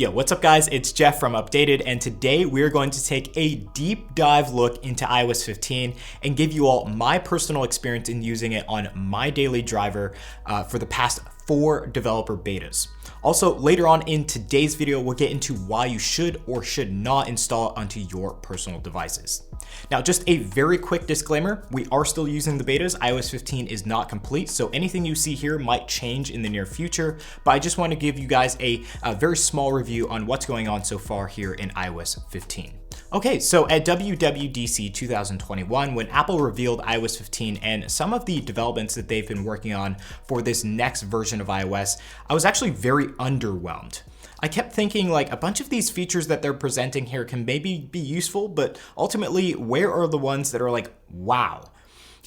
Yo, what's up guys? It's Jeff from Updated, and today we're going to take a deep dive look into iOS 15 and give you all my personal experience in using it on my daily driver for the past 4 developer betas. Also, later on in today's video, we'll get into why you should or should not install it onto your personal devices. Now, just a very quick disclaimer, we are still using the betas. iOS 15 is not complete, so anything you see here might change in the near future, but I just want to give you guys a very small review on what's going on so far here in iOS 15. Okay, so at WWDC 2021, when Apple revealed iOS 15 and some of the developments that they've been working on for this next version of iOS, I was actually very underwhelmed. I kept thinking like a bunch of these features that they're presenting here can maybe be useful, but ultimately, where are the ones that are like, wow?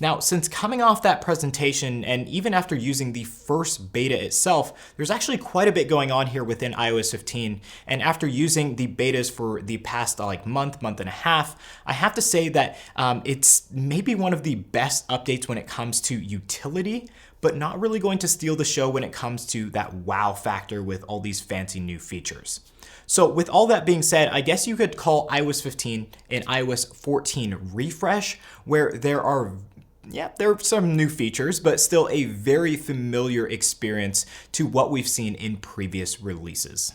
Now, since coming off that presentation and even after using the first beta itself, there's actually quite a bit going on here within iOS 15. And after using the betas for the past month and a half, I have to say that it's maybe one of the best updates when it comes to utility, but not really going to steal the show when it comes to that wow factor with all these fancy new features. So with all that being said, I guess you could call iOS 15 an iOS 14 refresh, where there are some new features, but still a very familiar experience to what we've seen in previous releases.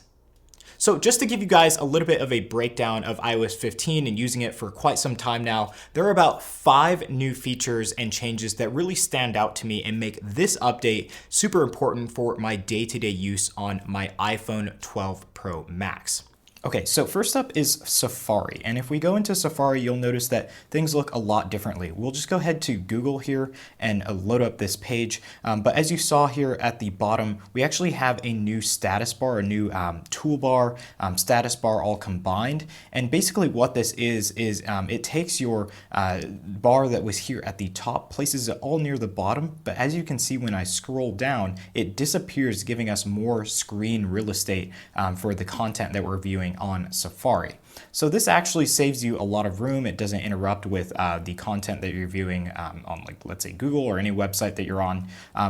So just to give you guys a little bit of a breakdown of iOS 15 and using it for quite some time now, there are about 5 new features and changes that really stand out to me and make this update super important for my day-to-day use on my iPhone 12 Pro Max. Okay, so first up is Safari, and if we go into Safari, you'll notice that things look a lot differently. We'll just go ahead to Google here and load up this page, but as you saw here at the bottom, we actually have a new status bar, a new toolbar, status bar all combined, and basically what this is it takes your bar that was here at the top, places it all near the bottom, but as you can see when I scroll down, it disappears, giving us more screen real estate for the content that we're viewing on Safari. So this actually saves you a lot of room. It doesn't interrupt with the content that you're viewing on, like, let's say Google or any website that you're on.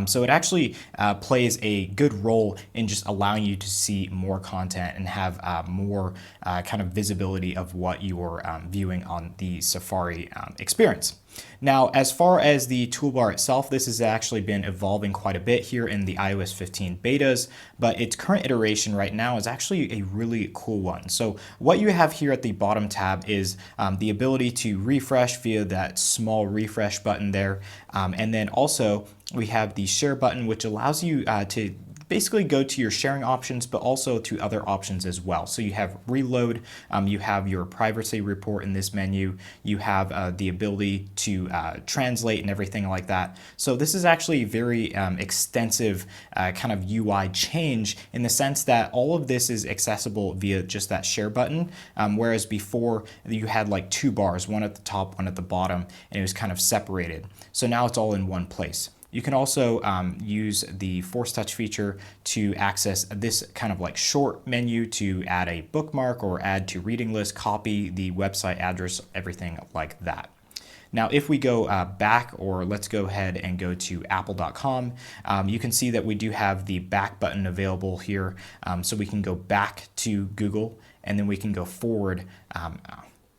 So it actually plays a good role in just allowing you to see more content and have more kind of visibility of what you're viewing on the Safari experience. Now, as far as the toolbar itself, this has actually been evolving quite a bit here in the iOS 15 betas, but its current iteration right now is actually a really cool one. So what you have here at the bottom tab is the ability to refresh via that small refresh button there. And then also we have the share button, which allows you to basically go to your sharing options, but also to other options as well. So you have reload, you have your privacy report in this menu, you have the ability to translate and everything like that. So this is actually a very extensive kind of UI change in the sense that all of this is accessible via just that share button, whereas before you had like 2 bars, one at the top, one at the bottom, and it was kind of separated. So now it's all in one place. You can also use the Force Touch feature to access this kind of like short menu to add a bookmark or add to reading list, copy the website address, everything like that. Now, if we go back, or let's go ahead and go to apple.com, you can see that we do have the back button available here. So we can go back to Google, and then we can go forward.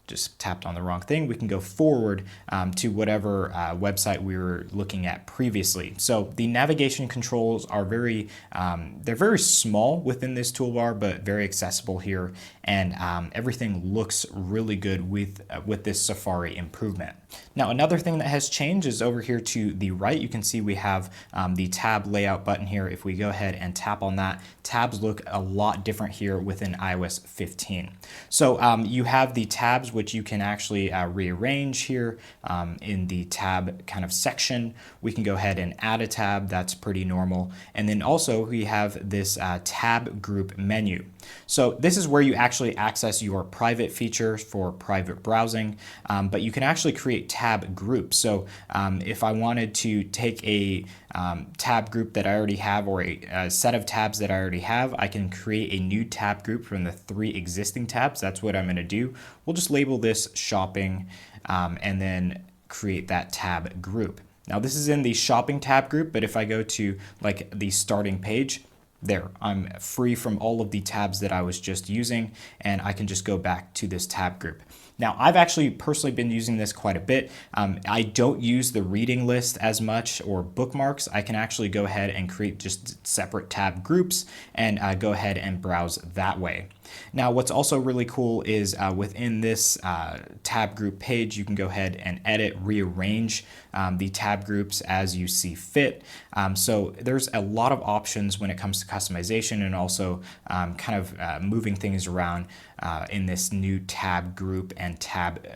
Just tapped on the wrong thing. We can go forward to whatever website we were looking at previously. So the navigation controls are they're very small within this toolbar, but very accessible here. And everything looks really good with this Safari improvement. Now, another thing that has changed is over here to the right. You can see we have the tab layout button here. If we go ahead and tap on that, tabs look a lot different here within iOS 15. So you have the tabs, which you can actually rearrange here in the tab kind of section. We can go ahead and add a tab. That's pretty normal. And then also we have this tab group menu. So this is where you actually access your private features for private browsing, but you can actually create tab groups. So if I wanted to take a tab group that I already have, or a set of tabs that I already have, I can create a new tab group from the 3 existing tabs. That's what I'm going to do. We'll just label this shopping and then create that tab group. Now this is in the shopping tab group, but if I go to like the starting page, There, I'm free from all of the tabs that I was just using, and I can just go back to this tab group. Now, I've actually personally been using this quite a bit. I don't use the reading list as much or bookmarks. I can actually go ahead and create just separate tab groups and go ahead and browse that way. Now, what's also really cool is within this tab group page, you can go ahead and edit, rearrange the tab groups as you see fit. So there's a lot of options when it comes to customization and also moving things around in this new tab group and tab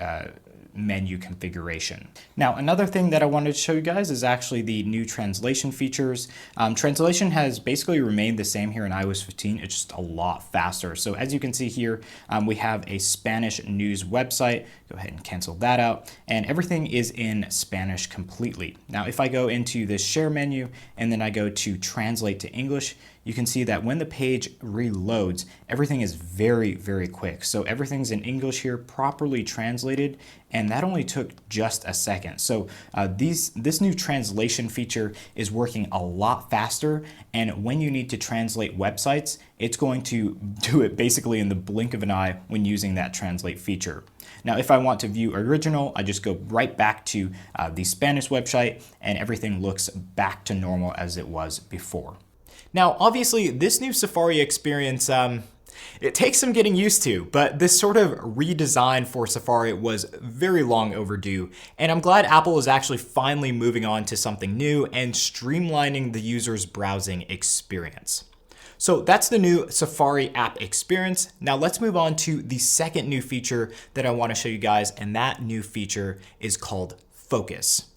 menu configuration. Now, another thing that I wanted to show you guys is actually the new translation features. Translation has basically remained the same here in iOS 15. It's just a lot faster. So as you can see here, we have a Spanish news website. Go ahead and cancel that out. And everything is in Spanish completely. Now, if I go into this share menu and then I go to translate to English, you can see that when the page reloads, everything is very, very quick. So everything's in English here, properly translated, and that only took just a second. So this new translation feature is working a lot faster, and when you need to translate websites, it's going to do it basically in the blink of an eye when using that translate feature. Now, if I want to view original, I just go right back to the Spanish website, and everything looks back to normal as it was before. Now, obviously, this new Safari experience, it takes some getting used to, but this sort of redesign for Safari was very long overdue, and I'm glad Apple is actually finally moving on to something new and streamlining the user's browsing experience. So that's the new Safari app experience. Now let's move on to the second new feature that I want to show you guys, and that new feature is called Focus.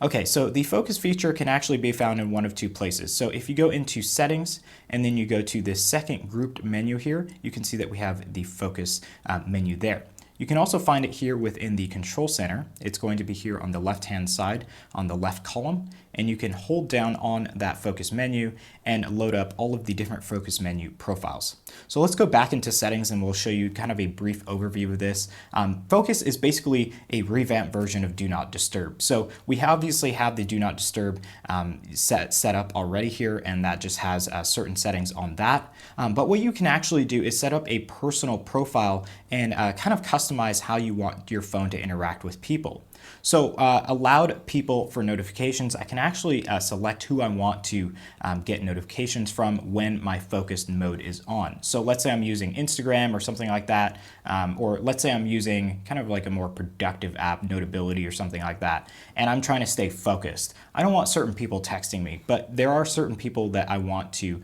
Okay, so the focus feature can actually be found in one of two places. So if you go into settings and then you go to this second grouped menu here, you can see that we have the focus menu there. You can also find it here within the control center. It's going to be here on the left-hand side on the left column, and you can hold down on that focus menu and load up all of the different focus menu profiles. So let's go back into settings and we'll show you kind of a brief overview of this. Focus is basically a revamped version of Do Not Disturb. So we obviously have the Do Not Disturb set up already here, and that just has certain settings on that. But what you can actually do is set up a personal profile and kind of customize how you want your phone to interact with people. So allowed people for notifications, I can actually select who I want to get notifications from when my focused mode is on. So let's say I'm using Instagram or something like that, or let's say I'm using kind of like a more productive app, Notability or something like that, and I'm trying to stay focused. I don't want certain people texting me, but there are certain people that I want to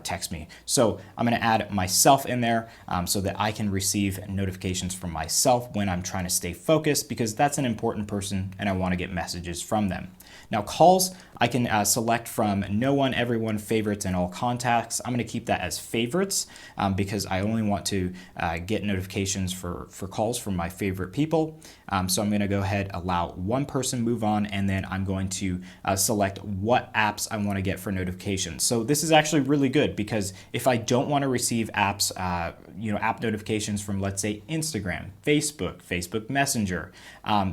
text me. So I'm going to add myself in there so that I can receive notifications from myself when I'm trying to stay focused, because that's an important person and I want to get messages from them. Now calls, I can select from no one, everyone, favorites, and all contacts. I'm going to keep that as favorites because I only want to get notifications for calls from my favorite people. So I'm going to go ahead, allow one person, move on, and then I'm going to select what apps I want to get for notifications. So this is actually really good because if I don't want to receive apps, app notifications from, let's say, Instagram, Facebook Messenger,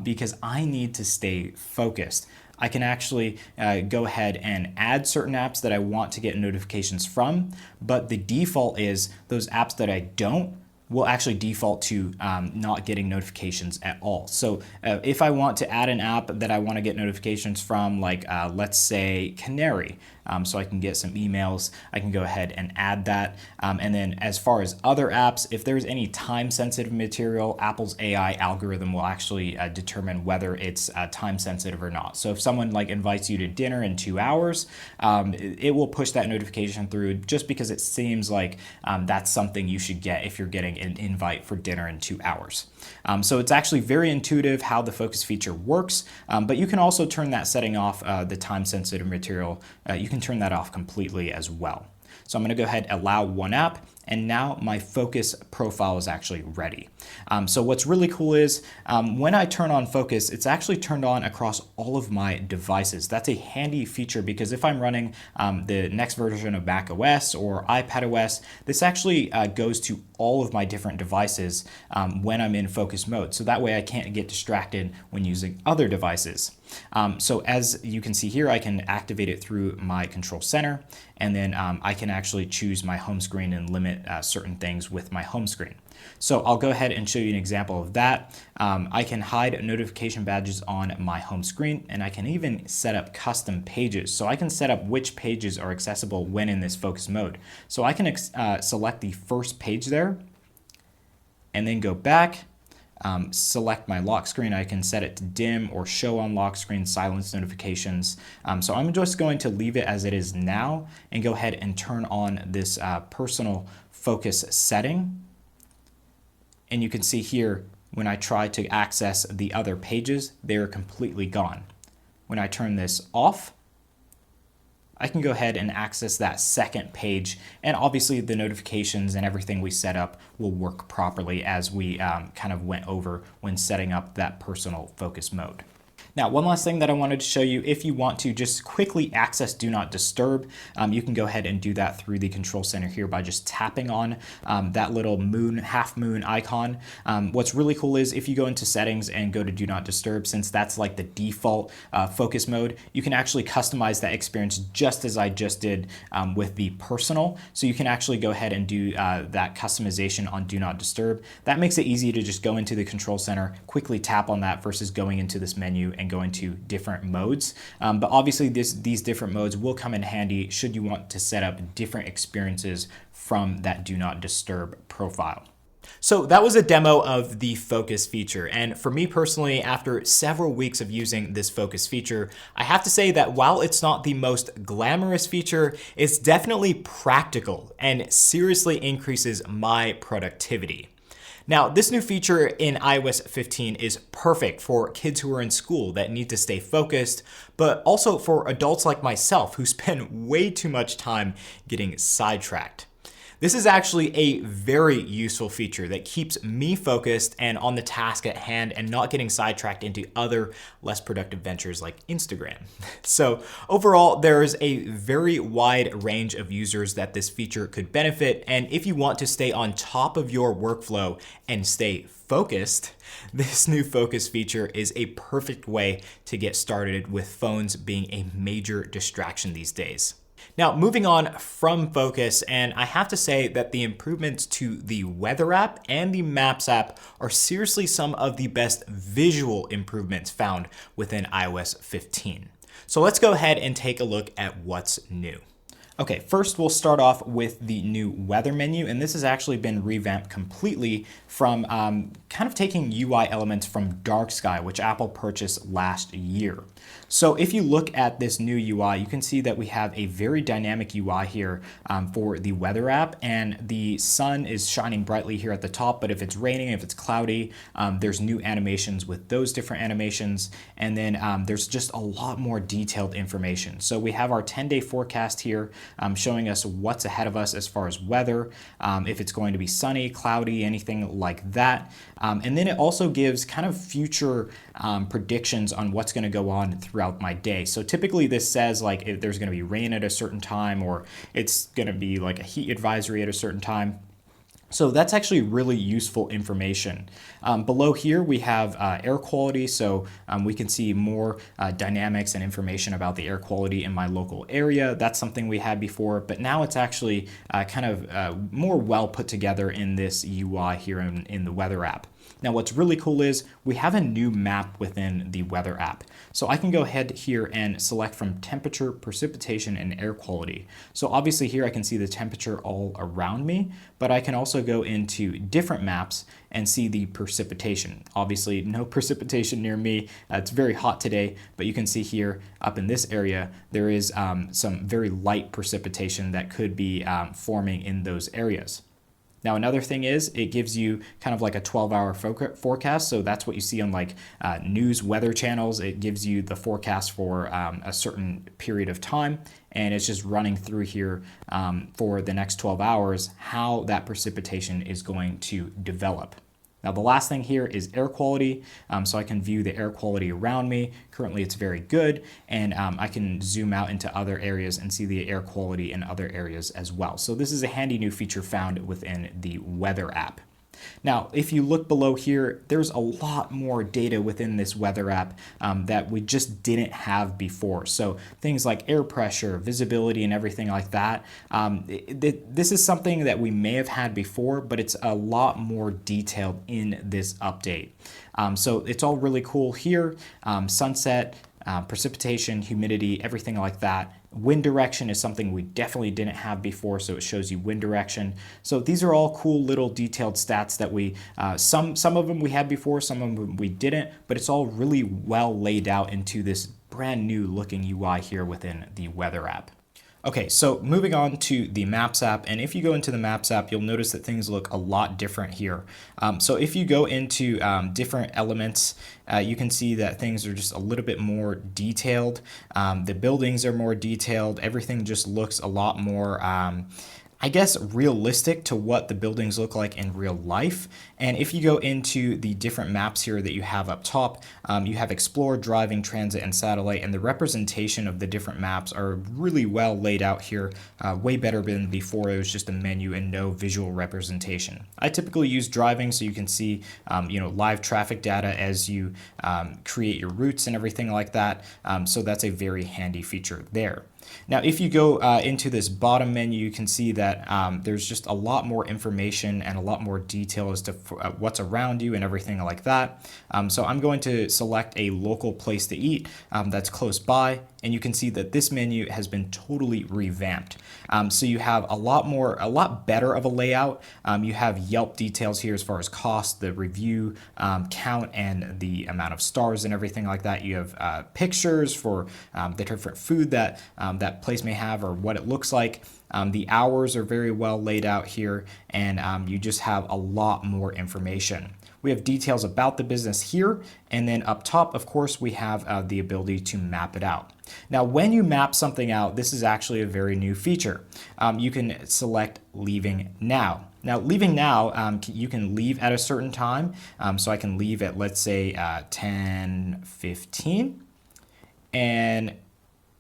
because I need to stay focused, I can actually go ahead and add certain apps that I want to get notifications from, but the default is those apps that I don't will actually default to not getting notifications at all. So if I want to add an app that I want to get notifications from, like let's say Canary, so I can get some emails, I can go ahead and add that. And then as far as other apps, if there's any time sensitive material, Apple's AI algorithm will actually determine whether it's time sensitive or not. So if someone like invites you to dinner in 2 hours, it will push that notification through just because it seems like that's something you should get if you're getting an invite for dinner in 2 hours. So it's actually very intuitive how the focus feature works, but you can also turn that setting off, the time sensitive material. You can turn that off completely as well. So I'm going to go ahead, allow one app, And now my focus profile is actually ready. So what's really cool is when I turn on focus, it's actually turned on across all of my devices. That's a handy feature because if I'm running the next version of macOS or iPadOS, this actually goes to all of my different devices when I'm in focus mode. So that way I can't get distracted when using other devices. So as you can see here, I can activate it through my control center, and then I can actually choose my home screen and limit certain things with my home screen. So I'll go ahead and show you an example of that. I can hide notification badges on my home screen, and I can even set up custom pages. So I can set up which pages are accessible when in this focus mode. So I can select the first page there, and then go back. Select my lock screen. I can set it to dim or show on lock screen, silence notifications. So I'm just going to leave it as it is now and go ahead and turn on this personal focus setting. And you can see here, when I try to access the other pages, they're completely gone. When I turn this off, I can go ahead and access that second page, and obviously the notifications and everything we set up will work properly as we kind of went over when setting up that personal focus mode. Now, one last thing that I wanted to show you, if you want to just quickly access Do Not Disturb, you can go ahead and do that through the control center here by just tapping on that little half moon icon. What's really cool is if you go into settings and go to Do Not Disturb, since that's like the default focus mode, you can actually customize that experience just as I just did with the personal. So you can actually go ahead and do that customization on Do Not Disturb. That makes it easy to just go into the control center, quickly tap on that versus going into this menu and go into different modes. But obviously these different modes will come in handy should you want to set up different experiences from that Do Not Disturb profile. So that was a demo of the focus feature. And for me personally, after several weeks of using this focus feature, I have to say that while it's not the most glamorous feature, it's definitely practical and seriously increases my productivity. Now, this new feature in iOS 15 is perfect for kids who are in school that need to stay focused, but also for adults like myself who spend way too much time getting sidetracked. This is actually a very useful feature that keeps me focused and on the task at hand and not getting sidetracked into other less productive ventures like Instagram. So overall, there's a very wide range of users that this feature could benefit. And if you want to stay on top of your workflow and stay focused, this new focus feature is a perfect way to get started with phones being a major distraction these days. Now, moving on from focus, and I have to say that the improvements to the weather app and the maps app are seriously some of the best visual improvements found within iOS 15. So let's go ahead and take a look at what's new. Okay, first we'll start off with the new weather menu, and this has actually been revamped completely from kind of taking UI elements from Dark Sky, which Apple purchased last year. So if you look at this new UI, you can see that we have a very dynamic UI here for the weather app, and the sun is shining brightly here at the top, but if it's raining, if it's cloudy, there's new animations with those different animations, and then there's just a lot more detailed information. So we have our 10-day forecast here showing us what's ahead of us as far as weather, if it's going to be sunny, cloudy, anything like that. And then it also gives kind of future predictions on what's going to go on throughout my day. So typically this says like if there's going to be rain at a certain time, or it's going to be like a heat advisory at a certain time. So that's actually really useful information. Below here we have air quality, so we can see more dynamics and information about the air quality in my local area. That's something we had before, but now it's actually kind of more well put together in this UI here in the weather app. Now what's really cool is we have a new map within the weather app. So I can go ahead here and select from temperature, precipitation, and air quality. So obviously here I can see the temperature all around me, but I can also go into different maps and see the precipitation. Obviously no precipitation near me. It's very hot today, but you can see here up in this area, there is some very light precipitation that could be forming in those areas. Now, another thing is it gives you kind of like a 12-hour forecast. So that's what you see on like news weather channels. It gives you the forecast for a certain period of time. And it's just running through here for the next 12 hours, how that precipitation is going to develop. Now, the last thing here is air quality. So I can view the air quality around me. Currently, it's very good. And I can zoom out into other areas and see the air quality in other areas as well. So this is a handy new feature found within the weather app. Now, if you look below here, there's a lot more data within this weather app that we just didn't have before. So things like air pressure, visibility, and everything like that. This is something that we may have had before, but it's a lot more detailed in this update. So it's all really cool here. Sunset, precipitation, humidity, everything like that. Wind direction is something we definitely didn't have before, so it shows you wind direction. So these are all cool little detailed stats that we, some of them we had before, some of them we didn't, but it's all really well laid out into this brand new looking UI here within the weather app. Okay, so moving on to the Maps app, and if you go into the Maps app, you'll notice that things look a lot different here. So if you go into different elements, you can see that things are just a little bit more detailed. The buildings are more detailed. Everything just looks a lot more I guess, realistic to what the buildings look like in real life. And if you go into the different maps here that you have up top, you have Explore, Driving, Transit, and Satellite, and the representation of the different maps are really well laid out here, way better than before. It was just a menu and no visual representation. I typically use Driving so you can see live traffic data as you create your routes and everything like that. So that's a very handy feature there. Now, if you go into this bottom menu, you can see that there's just a lot more information and a lot more detail as to what's around you and everything like that. So I'm going to select a local place to eat that's close by, and you can see that this menu has been totally revamped. So you have a lot better of a layout. You have Yelp details here as far as cost, the review count, and the amount of stars and everything like that. You have pictures for the different food that that place may have or what it looks like. The hours are very well laid out here, and you just have a lot more information. We have details about the business here, and then up top, of course, we have the ability to map it out. Now, when you map something out, this is actually a very new feature. You can select Leaving Now. Now, leaving now, you can leave at a certain time. So I can leave at, let's say, 10:15, and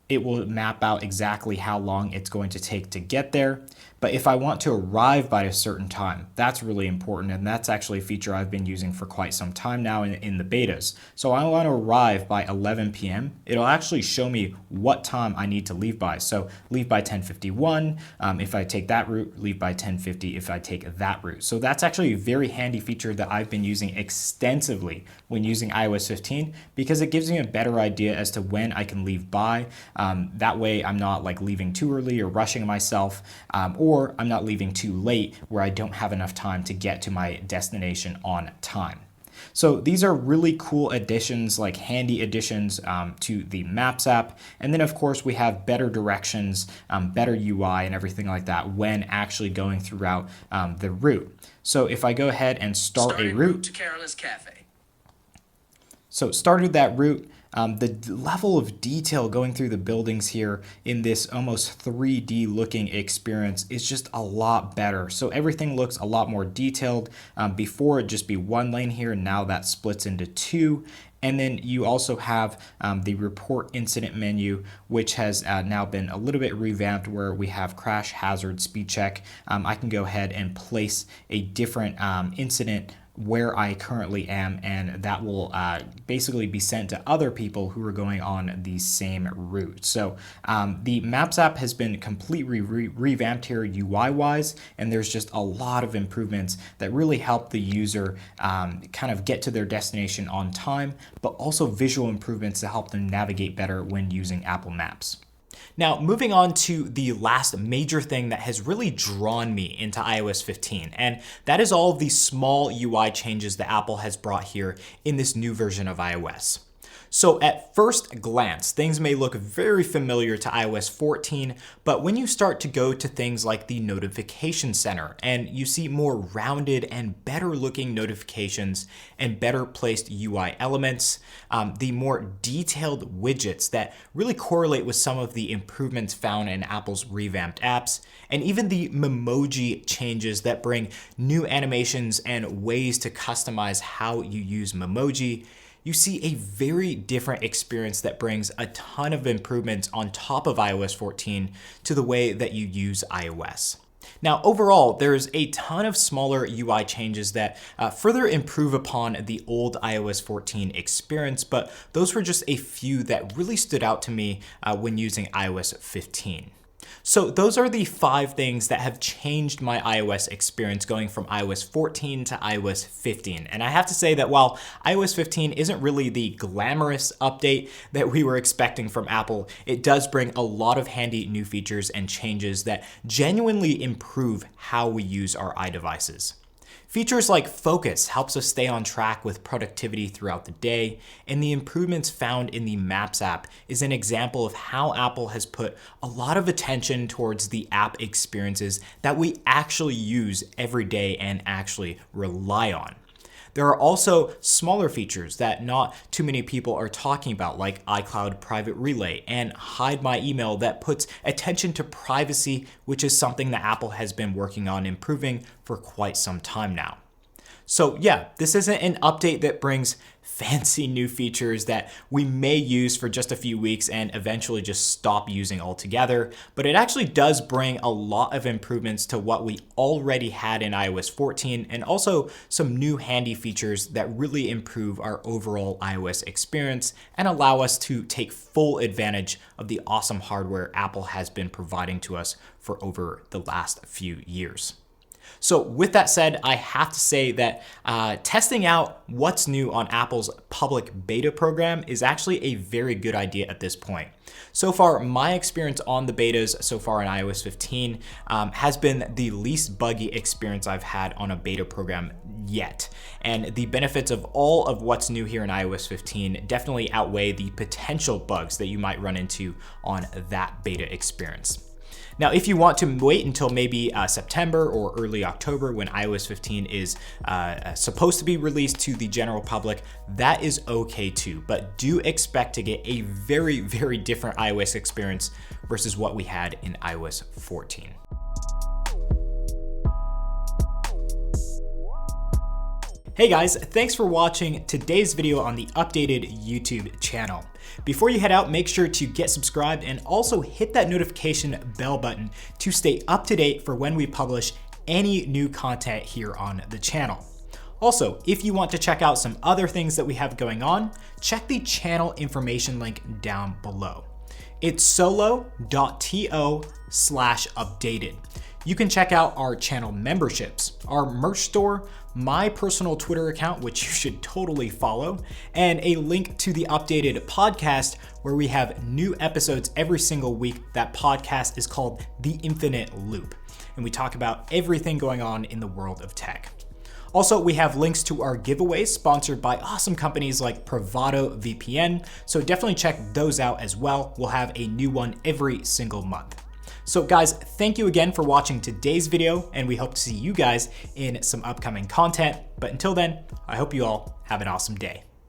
it will map out exactly how long it's going to take to get there. But if I want to arrive by a certain time, that's really important, and that's actually a feature I've been using for quite some time now in the betas. So I want to arrive by 11 p.m. It'll actually show me what time I need to leave by. So leave by 10:51. If I take that route, leave by 10:50 if I take that route. So that's actually a very handy feature that I've been using extensively when using iOS 15, because it gives me a better idea as to when I can leave by. That way I'm not like leaving too early or rushing myself, or I'm not leaving too late where I don't have enough time to get to my destination on time. So these are really cool additions, like handy additions to the Maps app. And then of course we have better directions, better UI and everything like that when actually going throughout the route. So if I go ahead and start a route to Carolyn's Cafe. So started that route. The level of detail going through the buildings here in this almost 3D looking experience is just a lot better. So everything looks a lot more detailed. Before it'd just be one lane here, and now that splits into two. And then you also have the report incident menu, which has now been a little bit revamped, where we have crash, hazard, speed check. I can go ahead and place a different incident where I currently am, and that will basically be sent to other people who are going on the same route. So the Maps app has been completely revamped here UI-wise, and there's just a lot of improvements that really help the user kind of get to their destination on time, but also visual improvements to help them navigate better when using Apple Maps. Now, moving on to the last major thing that has really drawn me into iOS 15, and that is all of the small UI changes that Apple has brought here in this new version of iOS. So at first glance, things may look very familiar to iOS 14, but when you start to go to things like the notification center and you see more rounded and better looking notifications and better placed UI elements, the more detailed widgets that really correlate with some of the improvements found in Apple's revamped apps, and even the Memoji changes that bring new animations and ways to customize how you use Memoji, you see a very different experience that brings a ton of improvements on top of iOS 14 to the way that you use iOS. Now, overall, there's a ton of smaller UI changes that further improve upon the old iOS 14 experience, but those were just a few that really stood out to me when using iOS 15. So those are the 5 things that have changed my iOS experience going from iOS 14 to iOS 15. And I have to say that while iOS 15 isn't really the glamorous update that we were expecting from Apple, it does bring a lot of handy new features and changes that genuinely improve how we use our iDevices. Features like Focus helps us stay on track with productivity throughout the day, and the improvements found in the Maps app is an example of how Apple has put a lot of attention towards the app experiences that we actually use every day and actually rely on. There are also smaller features that not too many people are talking about, like iCloud Private Relay and Hide My Email, that puts attention to privacy, which is something that Apple has been working on improving for quite some time now. So yeah, this isn't an update that brings fancy new features that we may use for just a few weeks and eventually just stop using altogether, but it actually does bring a lot of improvements to what we already had in iOS 14 and also some new handy features that really improve our overall iOS experience and allow us to take full advantage of the awesome hardware Apple has been providing to us for over the last few years. So with that said, I have to say that testing out what's new on Apple's public beta program is actually a very good idea at this point. So far, my experience on the betas so far in iOS 15 has been the least buggy experience I've had on a beta program yet. And the benefits of all of what's new here in iOS 15 definitely outweigh the potential bugs that you might run into on that beta experience. Now, if you want to wait until maybe September or early October when iOS 15 is supposed to be released to the general public, that is okay too. But do expect to get a very, very different iOS experience versus what we had in iOS 14. Hey guys, thanks for watching today's video on the updated YouTube channel. Before you head out, make sure to get subscribed and also hit that notification bell button to stay up to date for when we publish any new content here on the channel. Also, if you want to check out some other things that we have going on, check the channel information link down below. It's solo.to/updated. You can check out our channel memberships, our merch store, my personal Twitter account, which you should totally follow, and a link to the updated podcast where we have new episodes every single week. That podcast is called The Infinite Loop, and we talk about everything going on in the world of tech. Also, we have links to our giveaways sponsored by awesome companies like Bravado VPN, so definitely check those out as well. We'll have a new one every single month. So guys, thank you again for watching today's video, and we hope to see you guys in some upcoming content. But until then, I hope you all have an awesome day.